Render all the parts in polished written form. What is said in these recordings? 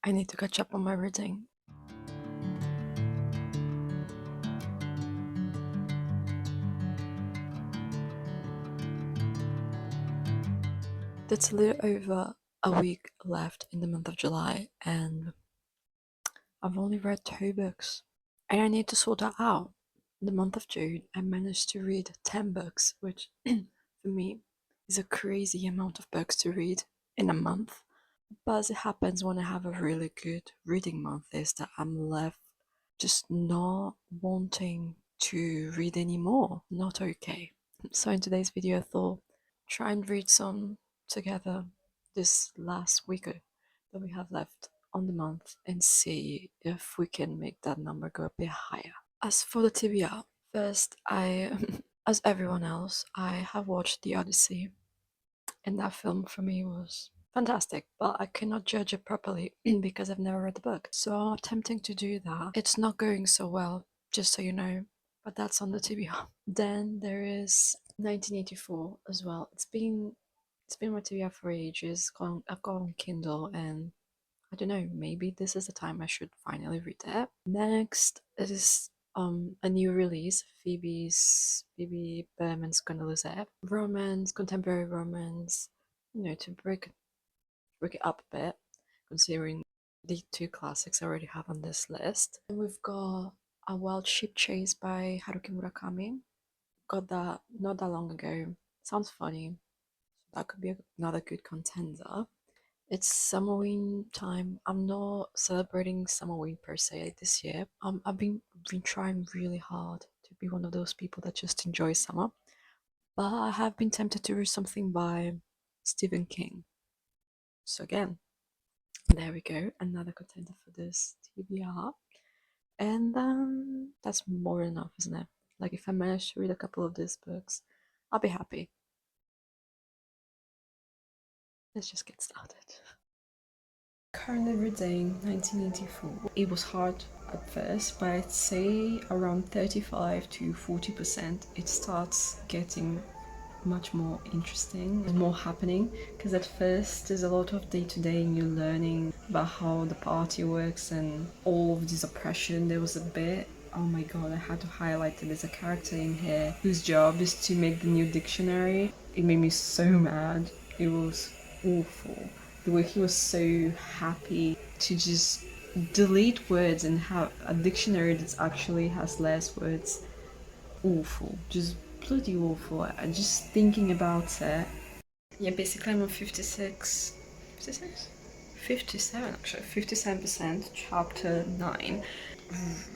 I need to catch up on my reading. It's a little over a week left in the month of July, and I've only read 2 books. And I need to sort that out. In the month of June, I managed to read 10 books, which for me is a crazy amount of books to read in a month. But as it happens, when I have a really good reading month, is that I'm left just not wanting to read anymore. Not okay. So in today's video, I thought try and read some together this last week that we have left on the month and see if we can make that number go a bit higher. As for the TBR, first I, as everyone else, I have watched The Odyssey, and that film for me was fantastic, but I cannot judge it properly because I've never read the book. So I'm attempting to do that. It's not going so well, just so you know, but that's on the TBR. Then there is 1984 as well. It's been my TBR for ages. I've got on Kindle, and I don't know, maybe this is the time I should finally read it. Next is a new release, Phoebe Berman's Gonna Lose It. Romance, contemporary romance, to break it up a bit, considering the two classics I already have on this list. And we've got A Wild Sheep Chase by Haruki Murakami. Got that not that long ago. Sounds funny. That could be another good contender. It's Summerween time. I'm not celebrating Summerween per se this year. I've been trying really hard to be one of those people that just enjoy summer, but I have been tempted to read something by Stephen King. So again, there we go, another contender for this TBR, and that's more than enough, isn't it? Like if I manage to read a couple of these books, I'll be happy. Let's just get started. Currently reading 1984. It was hard at first, but I'd say around 35 to 40% it starts getting much more interesting. There's more happening because at first there's a lot of day-to-day and you're learning about how the party works and all of this oppression. There was a bit, oh my god, I had to highlight that there's a character in here whose job is to make the new dictionary. It made me so mad. It was awful. The way he was so happy to just delete words and have a dictionary that actually has less words. Awful. Just bloody awful. I just thinking about it. Yeah, basically I'm on 56. 56? 57 actually. 57%, chapter 9.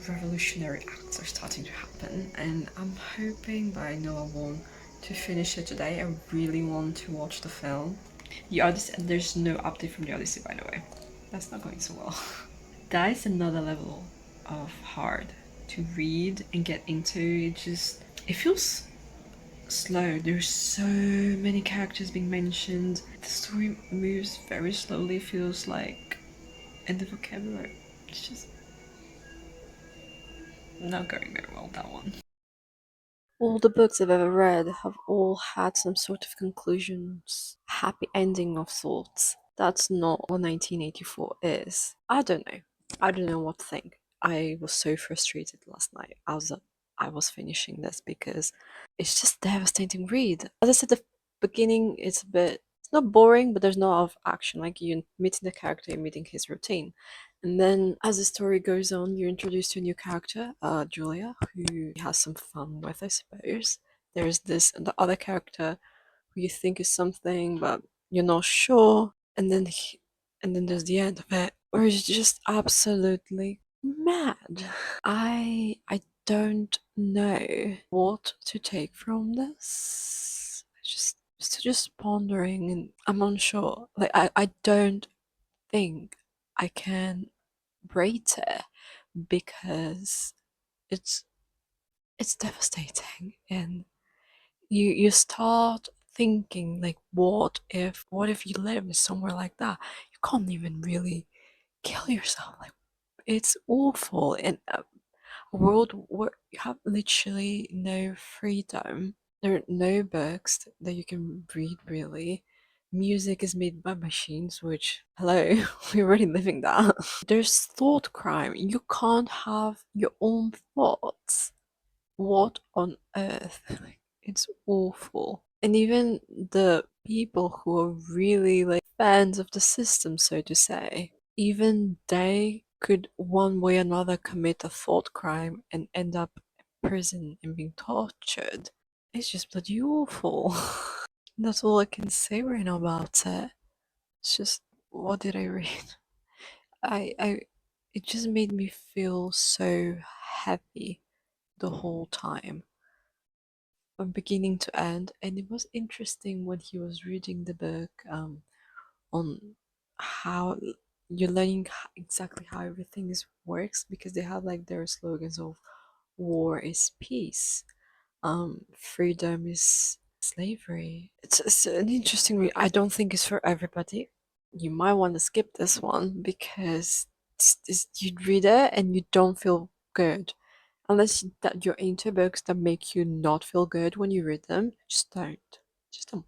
Revolutionary acts are starting to happen, and I'm hoping, but I know I won't, to finish it today. I really want to watch the film. The Odyssey, there's no update from the Odyssey, by the way. That's not going so well. That is another level of hard to read and get into. It feels slow. There's so many characters being mentioned. The story moves very slowly, feels like, and the vocabulary, it's just not going very well, that one. All the books I've ever read have all had some sort of conclusions, happy ending of sorts. That's not what 1984 is. I don't know. I don't know what to think. I was so frustrated last night. I was finishing this because it's just devastating read. As I said, the beginning is a bit, it's not boring, but there's not a lot of action. Like you're meeting the character, you're meeting his routine. And then as the story goes on, you're introduced to a new character, Julia, who has some fun with, I suppose. There's the other character who you think is something, but you're not sure. And then there's the end of it, where it's just absolutely mad. I don't know what to take from this. Just pondering, and I'm unsure. Like I don't think I can rate it because it's it's devastating, and you start thinking like what if you live somewhere like that? You can't even really kill yourself. Like it's awful in a world where you have literally no freedom. There are no books that you can read really. music is made by machines, which, hello, we're already living that. There's thought crime. You can't have your own thoughts. What on earth? It's awful. And even the people who are really like fans of the system, so to say, even they could one way or another commit a thought crime and end up in prison and being tortured. It's just bloody awful. That's all I can say right now about it. It's just, what did I read? I it just made me feel so heavy the whole time, from beginning to end. And it was interesting when he was reading the book, on how you're learning exactly how everything is works, because they have like their slogans of war is peace, freedom is slavery. It's an interesting read. I don't think it's for everybody. You might want to skip this one because you'd read it and you don't feel good. Unless that you're into books that make you not feel good when you read them, just don't. Just don't.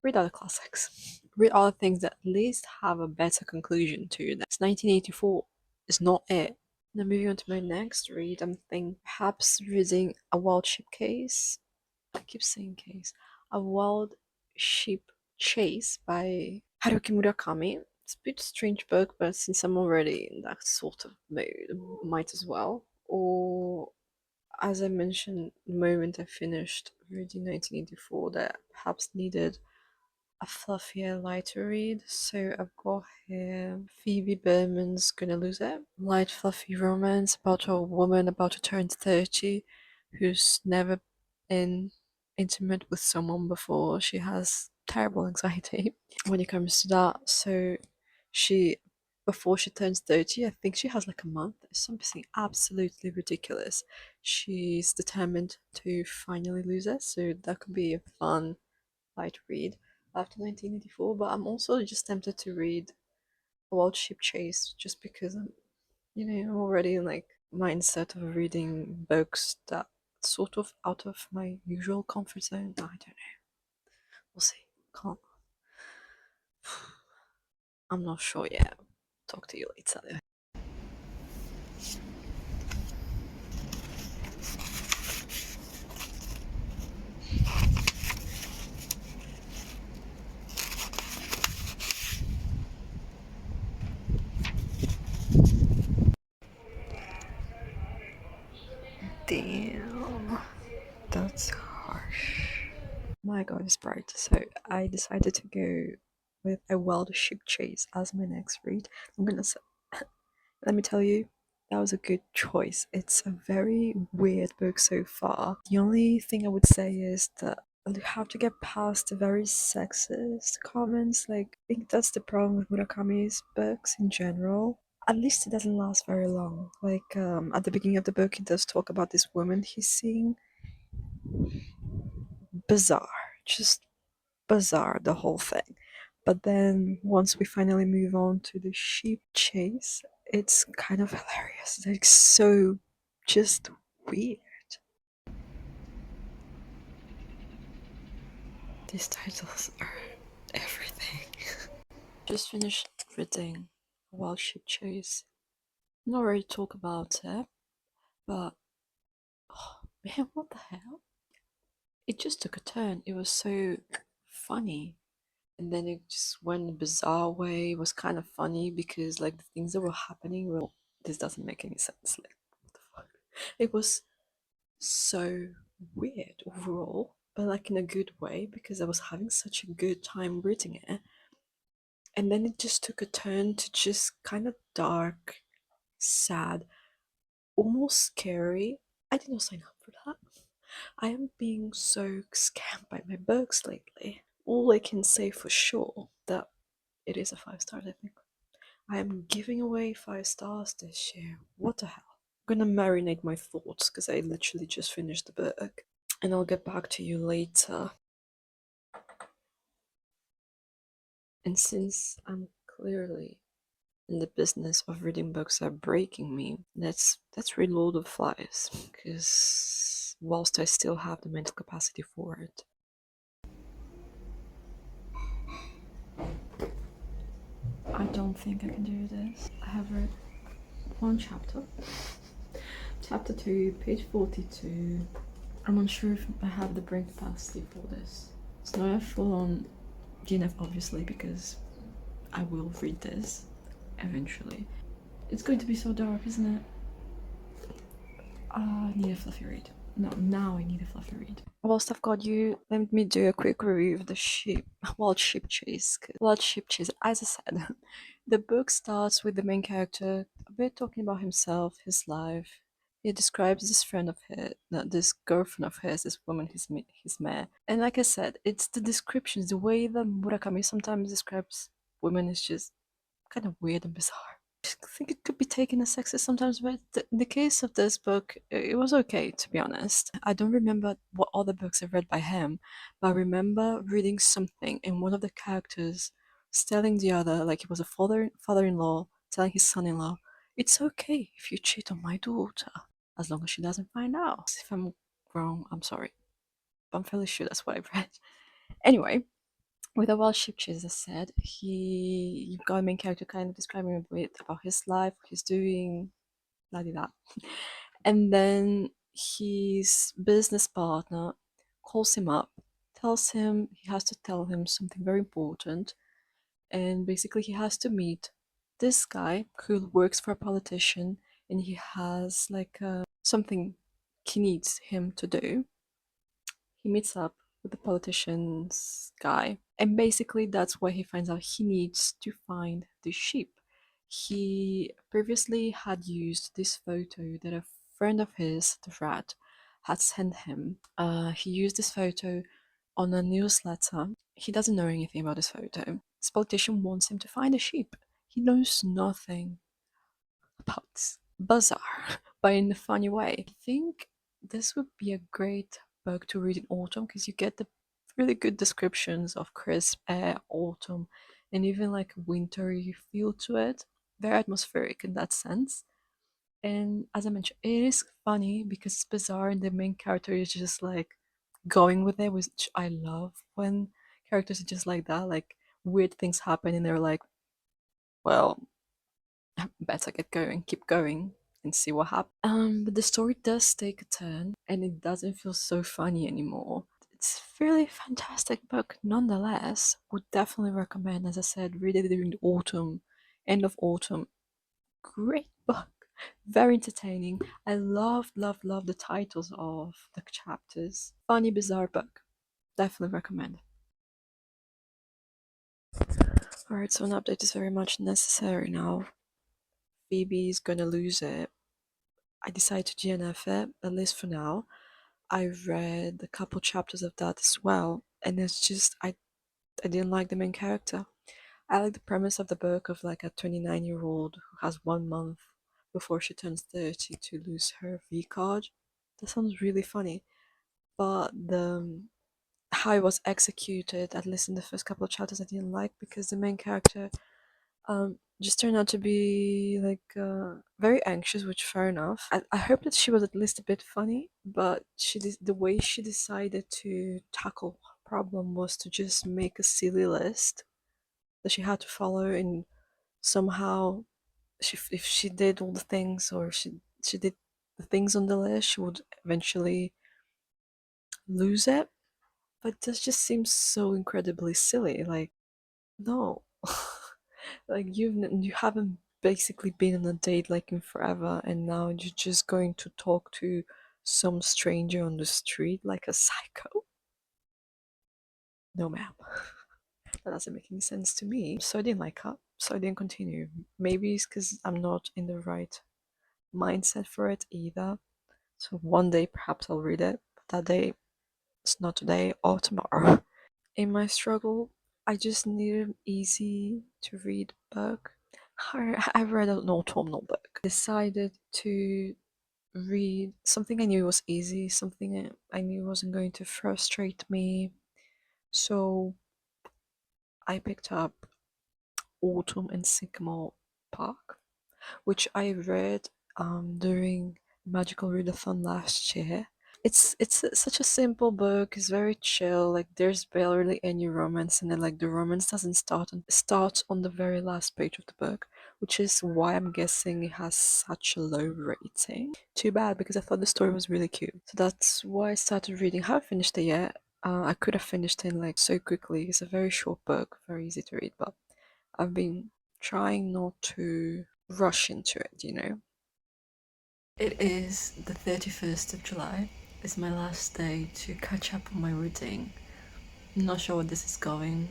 Read other classics. Read other things that at least have a better conclusion to them. It's 1984. It's not it. Now moving on to my next read, I'm thinking perhaps reading A Wild Sheep Case. I keep saying case. A Wild Sheep Chase by Haruki Murakami. It's a bit strange book, but since I'm already in that sort of mood, might as well. Or, as I mentioned the moment I finished reading 1984, that perhaps needed a fluffier, lighter read. So I've got here Phoebe Berman's Gonna Lose It. Light, fluffy romance about a woman about to turn 30 who's never been intimate with someone before. She has terrible anxiety when it comes to that. So she, before she turns 30, I think she has like a month, something absolutely ridiculous. She's determined to finally lose it. So that could be a fun light read after 1984, but I'm also just tempted to read A Wild Sheep Chase just because I'm already in like mindset of reading books that sort of out of my usual comfort zone. I don't know. We'll see. Can't. I'm not sure yet. Talk to you later. Damn, that's harsh. My god, it's bright. So I decided to go with A Wild Sheep Chase as my next read. I'm gonna say, let me tell you, that was a good choice. It's a very weird book so far. The only thing I would say is that you have to get past the very sexist comments. Like, I think that's the problem with Murakami's books in general. At least it doesn't last very long. Like, at the beginning of the book, he does talk about this woman he's seeing. Bizarre. Just bizarre, the whole thing. But then once we finally move on to the sheep chase, it's kind of hilarious. Like, so just weird. These titles are everything. Just finished reading Wild Sheep Chase. Not ready to talk about it, but oh, man, what the hell? It just took a turn. It was so funny. And then it just went a bizarre way. It was kind of funny because like the things that were happening were, this doesn't make any sense. Like, what the fuck? It was so weird overall, but like in a good way because I was having such a good time reading it. And then it just took a turn to just kind of dark, sad, almost scary. I did not sign up for that. I am being so scammed by my books lately. All I can say for sure that it is a 5 stars, I think. I am giving away 5 stars this year. What the hell? I'm gonna marinate my thoughts because I literally just finished the book. And I'll get back to you later. And since I'm clearly in the business of reading books that are breaking me, let's read Lord of the Flies. Because whilst I still have the mental capacity for it. I don't think I can do this. I have read one chapter. Chapter 2, page 42. I'm unsure if I have the brain capacity for this. It's not a full on DNF, obviously, because I will read this eventually. It's going to be so dark, isn't it? I need a fluffy read. No, now I need a fluffy read. Whilst I've got you, let me do a quick review of the sheep, Wild Sheep Chase. Wild Sheep Chase, as I said, the book starts with the main character a bit talking about himself, his life. He describes this friend of his, no, this girlfriend of his, this woman he's met. And like I said, it's the descriptions, the way that Murakami sometimes describes women is just kind of weird and bizarre. I think it could be taken as sexist sometimes, but in the case of this book, it was okay, to be honest. I don't remember what other books I've read by him, but I remember reading something and one of the characters was telling the other, like he was a father-in-law, telling his son-in-law, "It's okay if you cheat on my daughter, as long as she doesn't find out." If I'm wrong, I'm sorry. But I'm fairly sure that's what I've read. Anyway, with a Welsh ship chase, as I said, you've got a main character kind of describing a bit about his life, what he's doing, la di da. And then his business partner calls him up, tells him he has to tell him something very important, and basically he has to meet this guy who works for a politician, and he has like something he needs him to do. He meets up with the politician's guy, and basically that's where he finds out he needs to find the sheep. He previously had used this photo that a friend of his, the rat, had sent him. He used this photo on a newsletter. He doesn't know anything about this photo. This politician wants him to find a sheep. He knows nothing about bizarre, but in a funny way. I think this would be a great book to read in autumn because you get the really good descriptions of crisp air, autumn, and even like a wintry feel to it. Very atmospheric in that sense. And as I mentioned, it is funny because it's bizarre and the main character is just like going with it, which I love when characters are just like that, like weird things happen and they're like, well, better get going, keep going, and see what happens. But the story does take a turn, and it doesn't feel so funny anymore. It's a really fantastic book, nonetheless. Would definitely recommend, as I said, read it during the autumn, end of autumn. Great book, very entertaining. I love the titles of the chapters. Funny, bizarre book. Definitely recommend. Alright, so an update is very much necessary now. Phoebe's gonna lose it. I decided to DNF it, at least for now. I read a couple chapters of that as well, and it's just I didn't like the main character. I like the premise of the book of like a 29-year-old who has 1 month before she turns 30 to lose her V card. That sounds really funny, but the how it was executed, at least in the first couple of chapters, I didn't like because the main character just turned out to be like very anxious, which fair enough. I hope that she was at least a bit funny, but the way she decided to tackle her problem was to just make a silly list that she had to follow, and somehow if she did all the things or she did the things on the list, she would eventually lose it. But this just seems so incredibly silly. Like, no. Like you haven't basically been on a date like in forever, and now you're just going to talk to some stranger on the street like a psycho. No, ma'am. That doesn't make any sense to me. So I didn't like her, so I didn't continue. Maybe it's because I'm not in the right mindset for it either. So one day perhaps I'll read it, but that day it's not today or tomorrow. In my struggle, I just needed an easy to read book. I read an autumnal book. Decided to read something I knew was easy, something I knew wasn't going to frustrate me. So I picked up Autumn in Sycamore Park, which I read during Magical Readathon last year. It's such a simple book. It's very chill. Like there's barely any romance in it. Like the romance doesn't starts on the very last page of the book, which is why I'm guessing it has such a low rating. Too bad because I thought the story was really cute. So that's why I started reading. Haven't finished it yet. I could have finished it like so quickly. It's a very short book, very easy to read, but I've been trying not to rush into it. It is the 31st of July. It's my last day to catch up on my reading. I'm not sure what this is going.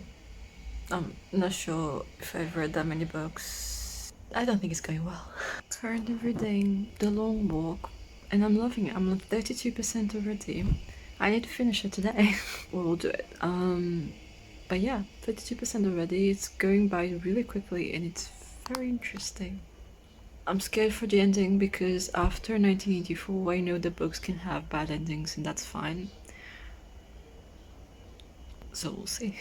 I'm not sure if I've read that many books. I don't think it's going well. Currently reading The Long Walk, and I'm loving it. I'm at 32% already. I need to finish it today. We'll do it. But yeah, 32% already. It's going by really quickly, and it's very interesting. I'm scared for the ending because after 1984, I know the books can have bad endings, and that's fine. So we'll see.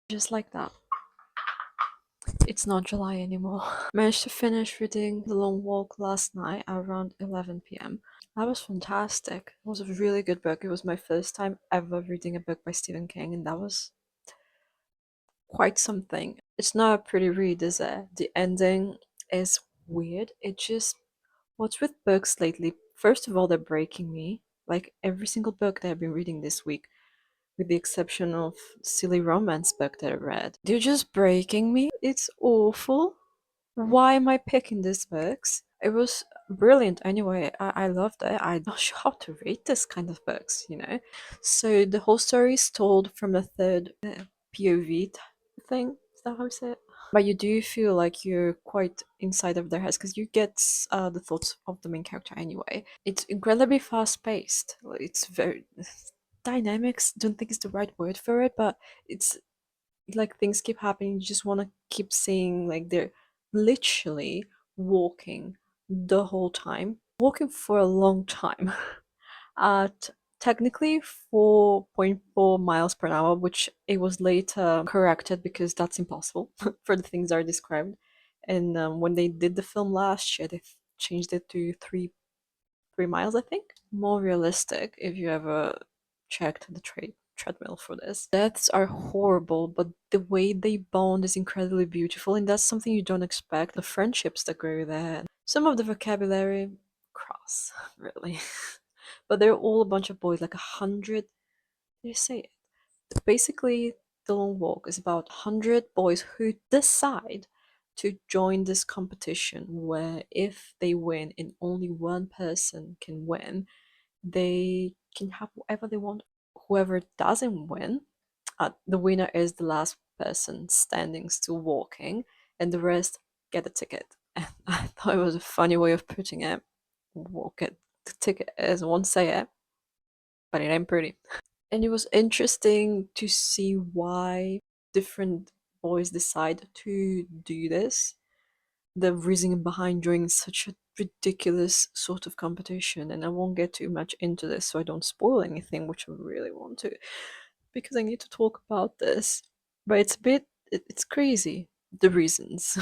Just like that. It's not July anymore. Managed to finish reading The Long Walk last night around 11 p.m. That was fantastic. It was a really good book. It was my first time ever reading a book by Stephen King, and that was quite something. It's not a pretty read, is it? The ending is weird. It just what's with books lately? First of all, they're breaking me. Like every single book that I've been reading this week, with the exception of silly romance book that I read, they're just breaking me. It's awful. Why am I picking these books? It was brilliant anyway. I loved it. I'm not sure how to rate this kind of books. So the whole story is told from a third POV thing. Is that how you say it? But you do feel like you're quite inside of their heads because you get the thoughts of the main character anyway. It's incredibly fast paced. It's very dynamics. Don't think it's the right word for it, but it's like things keep happening. You just want to keep seeing like they're literally walking the whole time, walking for a long time at technically 4.4 miles per hour, which it was later corrected because that's impossible for the things that are described. And when they did the film last year, they changed it to 3 miles, I think. More realistic if you ever checked the treadmill for this. Deaths are horrible, but the way they bond is incredibly beautiful, and that's something you don't expect. The friendships that grow there. Some of the vocabulary, cross, really. But they're all a bunch of boys, like 100. They say it. Basically, the long walk is about 100 boys who decide to join this competition where if they win and only one person can win, they can have whatever they want. Whoever doesn't win, the winner is the last person standing still walking, and the rest get a ticket. And I thought it was a funny way of putting it. We'll get the ticket as one say it, but it ain't pretty. And it was interesting to see why different boys decide to do this. The reasoning behind joining such a ridiculous sort of competition, and I won't get too much into this so I don't spoil anything, which I really want to, because I need to talk about this. But it's crazy, the reasons.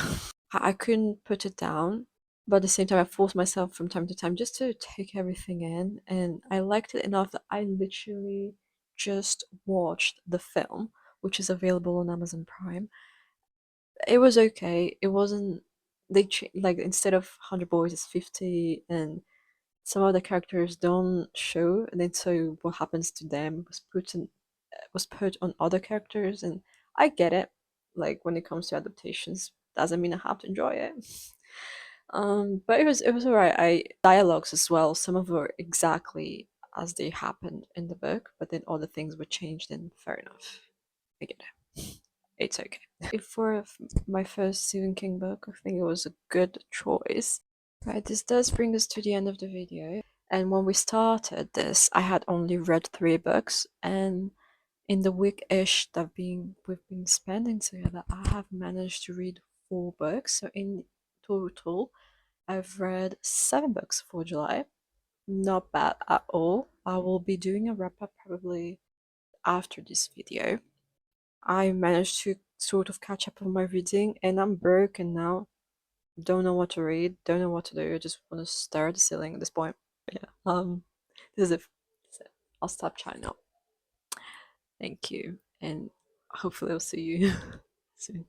I couldn't put it down, but at the same time, I forced myself from time to time just to take everything in, and I liked it enough that I literally just watched the film, which is available on Amazon Prime. It was okay. It wasn't like instead of 100 boys, it's 50, and some of the characters don't show, and then so what happens to them was put on other characters, and I get it. Like when it comes to adaptations, doesn't mean I have to enjoy it. But it was alright. I dialogues as well. Some of them were exactly as they happened in the book, but then other things were changed, and fair enough. I get it. It's okay. If for my first Stephen King book, I think it was a good choice. Right, this does bring us to the end of the video. And when we started this, I had only read 3 books, and in the week-ish that we've been spending together, I have managed to read 4 books. So in total, I've read 7 books for July. Not bad at all. I will be doing a wrap-up probably after this video. I managed to sort of catch up on my reading, and I'm broken now. Don't know what to read, don't know what to do. I just want to stare at the ceiling at this point. Yeah. As if I'll stop chatting now. Thank you, and hopefully I'll see you soon.